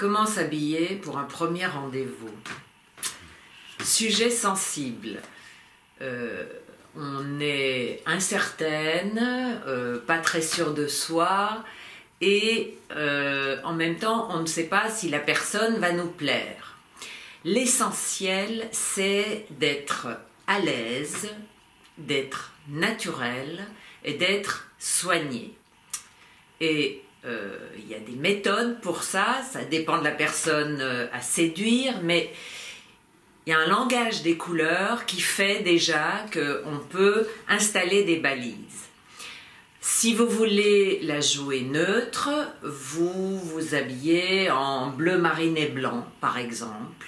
Comment s'habiller pour un premier rendez-vous? Sujet sensible. On est incertaine, pas très sûre de soi et en même temps on ne sait pas si la personne va nous plaire. L'essentiel, c'est d'être à l'aise, d'être naturel et d'être soigné. Et il y a des méthodes pour ça, ça dépend de la personne à séduire, mais il y a un langage des couleurs qui fait déjà qu'on peut installer des balises. Si vous voulez la jouer neutre, vous vous habillez en bleu marine et blanc, par exemple,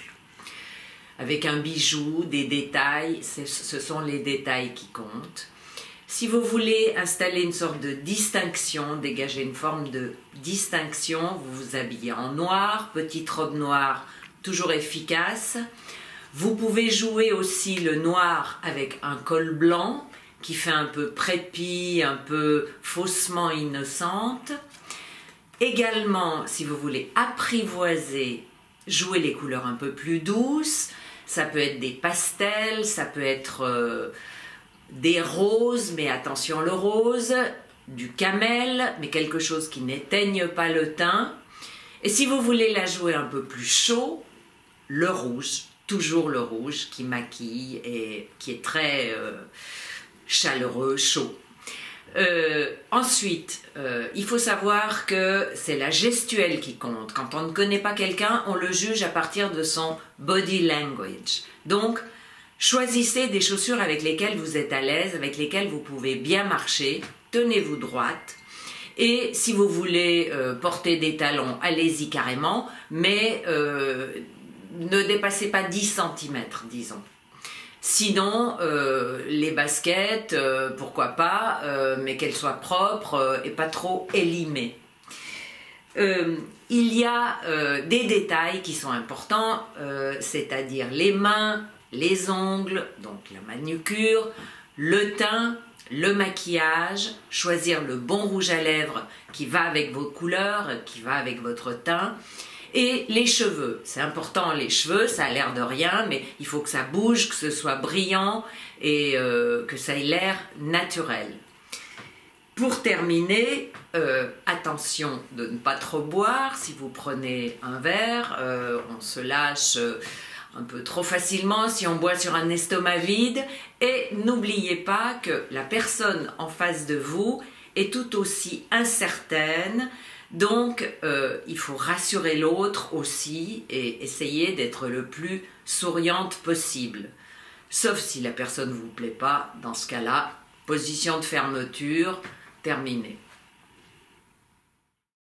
avec un bijou, des détails, ce sont les détails qui comptent. Si vous voulez installer une sorte de distinction, dégager une forme de distinction, vous vous habillez en noir, petite robe noire, toujours efficace. Vous pouvez jouer aussi le noir avec un col blanc qui fait un peu prépi, un peu faussement innocente. Également, si vous voulez apprivoiser, jouer les couleurs un peu plus douces, ça peut être des pastels, ça peut être des roses, mais attention le rose, du camel, mais quelque chose qui n'éteigne pas le teint. Et si vous voulez la jouer un peu plus chaud, le rouge, toujours le rouge qui maquille et qui est très chaleureux, chaud. Ensuite, il faut savoir que c'est la gestuelle qui compte. Quand on ne connaît pas quelqu'un, on le juge à partir de son body language. Donc, choisissez des chaussures avec lesquelles vous êtes à l'aise, avec lesquelles vous pouvez bien marcher, tenez-vous droite. Et si vous voulez porter des talons, allez-y carrément, mais ne dépassez pas 10 cm, disons. Sinon, les baskets, pourquoi pas, mais qu'elles soient propres et pas trop élimées. Il y a des détails qui sont importants, c'est-à-dire les mains, les ongles, donc la manucure, le teint, le maquillage, choisir le bon rouge à lèvres qui va avec vos couleurs, qui va avec votre teint. Et les cheveux, c'est important les cheveux, ça a l'air de rien, mais il faut que ça bouge, que ce soit brillant et que ça ait l'air naturel. Pour terminer, attention de ne pas trop boire. Si vous prenez un verre, on se lâche un peu trop facilement si on boit sur un estomac vide. Et n'oubliez pas que la personne en face de vous est tout aussi incertaine. Donc, il faut rassurer l'autre aussi et essayer d'être le plus souriante possible. Sauf si la personne ne vous plaît pas, dans ce cas-là, position de fermeture, terminée.